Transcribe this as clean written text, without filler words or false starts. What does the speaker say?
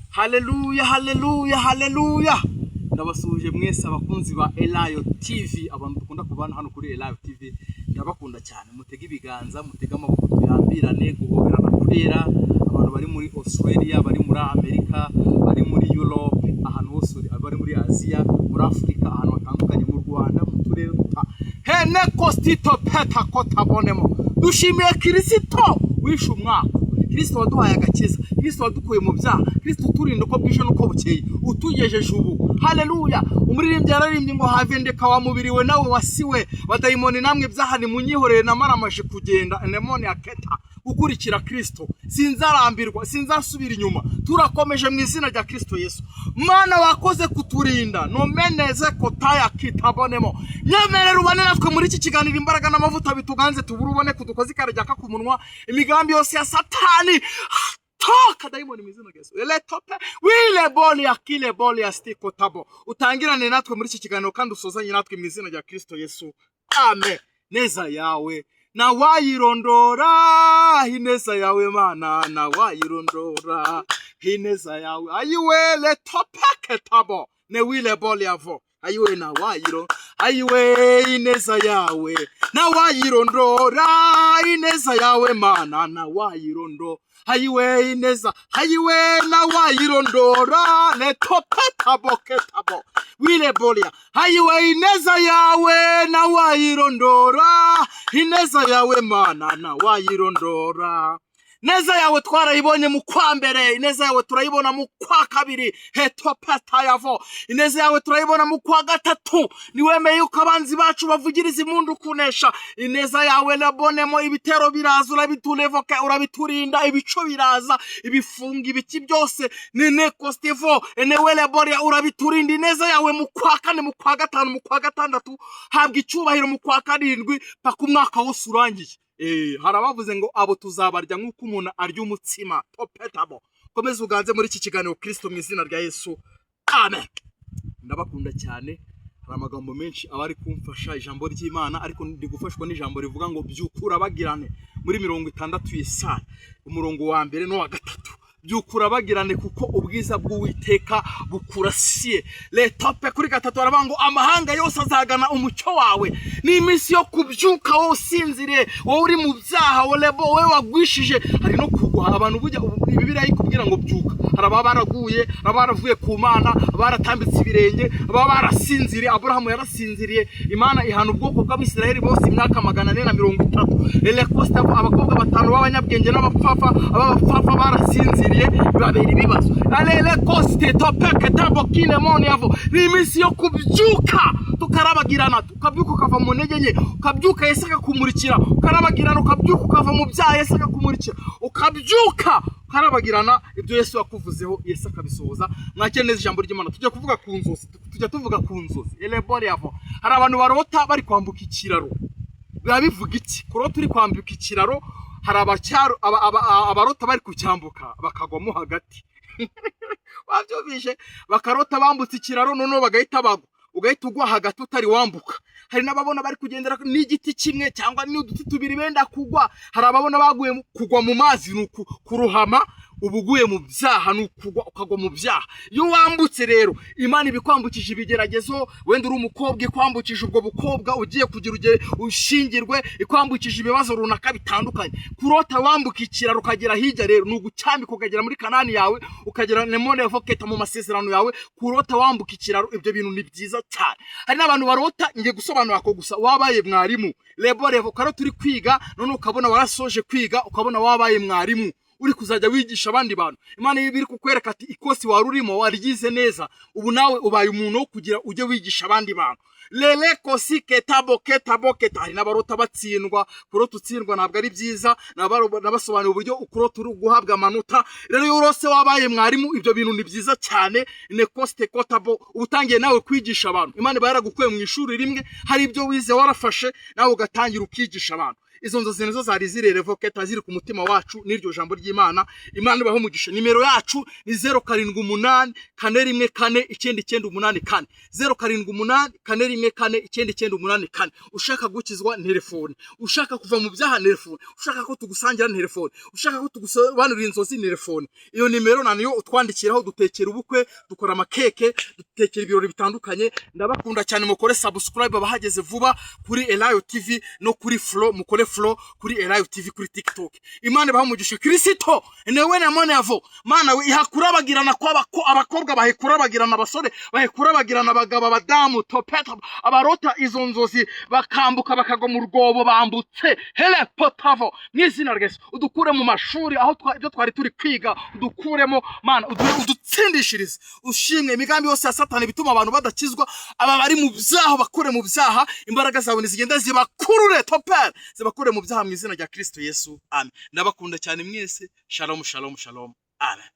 Haleluya, haleluya, haleluya. Ndabasuje mwese abakunzi ba Elayo TV, abantu dukunda kubana hano kuri Elayo TV. Ndabakunda cyane, mutega ibiganza, mutega amaboko tuyambirane, guhoberana kwera. Abantu bari muri Australia, bari muri Amerika, bari muri Europe, ahantu hose, bari muri Asia, muri Afrika, ahantu hatandukanye, mu Rwanda, mu turere Hene Kostito Peta Kotabonemo. Dushimiye Kristo wishe umwaka. Kristo waduhaye agakiza, Kristo wadukuye mu byaha, Kristo uturinda uko bwije nuko bukeye, utugejeje ubu. Haleluya. Umuririmbyi yararimbye ngo havendeka wa mubiri we nawe wasiwe, badayimoni namwe byaha ni munyihorere namaramaje kugenda, demoni aketa gukurikira Kristo. Sinzarambirwa, sinzasubira inyuma. Turakomeje mu izina rya Kristo Yesu. Mana wakoze kuturinda, no meneze kotaya kitabonemo. Nyemerera ubane natwe muri iki kiganiro, imbaraga n'amavuta bituganze tuburubone kudukoze ikarajyaka ku munwa, imigambi yose ya Satani toka daimoni mizina Yesu. Ele tope wile boli akile boli astiko tabo. Utangirane natwe muri iki kiganiro kandi usozanye natwe mu izina rya Kristo Yesu. Amen. Neza yawe na wayirondora, hineza yawe Mana na wayirondora, hineza yawe ayiwe le tope tabo ne wile boli avo. Ayiwe na wayiro, ayiwe ineza yawe na wayirondora, ineza yawe Mana na wayirondo, ayiwe ineza, ayiwe na wayirondora, ne tope tabo ketabo wile bolia, ayiwe ineza yawe na wayirondora, ineza yawe Mana na wayirondora. Neza yawe twarayibonye mu kwa mbere, ineza yawe turayibona mu kwa kabiri, hetopeta yavo. Ineza yawe turayibona mu kwa gatatu, niwemeye uko abanzi bacu bavugiriza impundu kunesha. Ineza yawe labonemo ibitero biraza, urabitulevoke, urabiturinda, ibico biraza, ibifunga ibiki byose, nene kostivo, enewele boria urabiturinda. Ineza yawe mu kwa kane, mu kwa gatanu, mu kwa gatandatu, habwa icyubahiro mu kwa karindwi, paka umwaka wose urangiye. Harabavuze ngo abo tuzabarya nk'uko umuntu arya umutsima. Topetabo. Komeza uganze muri iki kiganiro Kristo mu izina rya Yesu. Amen. Ndabakunda cyane. Hari amagambo menshi abari kumfasha ijambo ry'Imana, ariko ndi gufashwa n'ijambo rivuga ngo byukura bagirane muri 60 Yesaya, umurongo wa mbere no wa gatatu. Byukura bagirane kuko ubwiza bw'Uwiteka bukurasiye. Le tope kuri gatatu aravuga ngo amahanga yose azagana umucyo wawe. Ni iminsi yo kubyuka wowe usinziriye, wowe uri mu byaha, wowe wagwishije. Hari no kugwa abantu bujya Bibiliya ikubwira ngo byuka. Haraba baraguye, abaravuye ku Mana, abaratambitse ibirenge, abarasinziriye. Abrahamu yarasinziriye, Imana ihana ubwoko bw'Abisirayeli bose imyaka 430. Ele Costa abakobwa batanu b'abanyabwenge n'abapfafa, abapfafa barasinziriye babera ibibazo. Alele Costa topeke tabo kile moni avo. Ni iminsi yo kubyuka tukarabagirana, ukabyuka ukava mu ntege nke, ukabyuka Yesu akakumurikira, ukarabagirana ukabyuka ukava mu byaha Yesu akakumurikira, ukabyuka karabagirana ibyo Yesu yakuvuzeho Yesu akabisohoza. Mwakeneza ijambo ry'Imana, tujya kuvuga ku nzozi, tujya tuvuga ku nzozi. Elebori yavo. Hari abantu barota bari kwambuka ikiraro. Bivuga iki? Kurota turi kwambuka ikiraro, hari abacyaro abarota bari kucyambuka bakagwamo hagati. Wabyumvise? Bakarota bambutse ikiraro none bagahita bagwa, ugahita ugwa hagati utari wambuka. Hari n'ababona bari kugendera n'igiti kimwe cyangwa n'uduti tubiri benda kugwa. Hari ababona baguye kugwa mu mazi nuko kuruhama, ubuguye mu byaha n'ukugwa ukagwa mu byaha. Iyo wambutse rero Imana ibikwambukije ibigeragezo, wenda uri umukobwa ikwambukije ubwo bukobwa ugiye kugira ushingirwe, ikwambukije ibibazo runaka bitandukanye. Kurota wambuka ikiraro ukagera hirya rero nugucyambika ukagera muri Kanani yawe, ukagera nemone voketa mu masezerano yawe. Kurota wambuka ikiraro ibyo bintu ni byiza cyane. Hari n'abantu barota ngiye gusobanura ko gusa wabaye mwarimu. Lebore vokaro turi kwiga none ukabona warasoje kwiga, ukabona wabaye mwarimu uri kuzajya wigisha abandi bantu. Imana ibiri kukwereka ati ikosi warurimo warigize neza, ubu nawe ubaye umuntu wo kugira ujye wigisha abandi bantu. Lele kosi ketabo ketabo keta. Hari n'abarota batsindwa. Kurota utsindwa ntabwo ari byiza, nabasobanura uburyo ukurota uri guhabwa amanota. Rero iyo urose wabaye mwarimu ibyo bintu ni byiza cyane. Ne koste kotabo utangiye nawe kwigisha abantu. Imana yaragukuye mu ishuri rimwe, hari ibyo wize warafashe nawe ugatangira ukigisha abantu. izo nzozi nizo zari zirerevoketa ziri ku mutima wacu n'iryo jambo ry'Imana. Imana ibaho umugisha. Nimero yacu ni 078 414 9984 078 414 9984. Ushaka gukizwa telefone, ushaka kuva mu byaha telefone, ushaka ko tugusangira telefone, ushaka ko tugusobanurira inzozi telefone. Iyo nimero naniyo utwandikiraho, dutekera ubukwe, dukora amakeke, dutekera ibirori bitandukanye. Ndabakunda cyane, mukore subscribe abahageze vuba kuri Elayo TV no kuri Flow, mukore Flow kuri Elayo TV kuri TikTok. Imana ibaho umugisha. Kristo newe na mone avo mana we ihakurabagirana kwa abakobwa bahekurabagirana, abasore bahekurabagirana, abagabo, abadamu, topeta abarota izo nzozi bakambuka bakagwa mu rwobo bambutse hele potavo mwizina ryesu. Udukure mu mashuri aho ibyo twari turi kwiga, udukuremo mana, udutsindishirize. Ushimwe imigambi yose ya Satani bituma abantu badakizwa, aba bari mu byaha bakure mu byaha, imbaraga zawe zigenda zibakurure topera zibakure mu byaha mu izina rya Kristo Yesu, amen. Ndabakunda cyane mwese. Shalom shalom shalom, amen.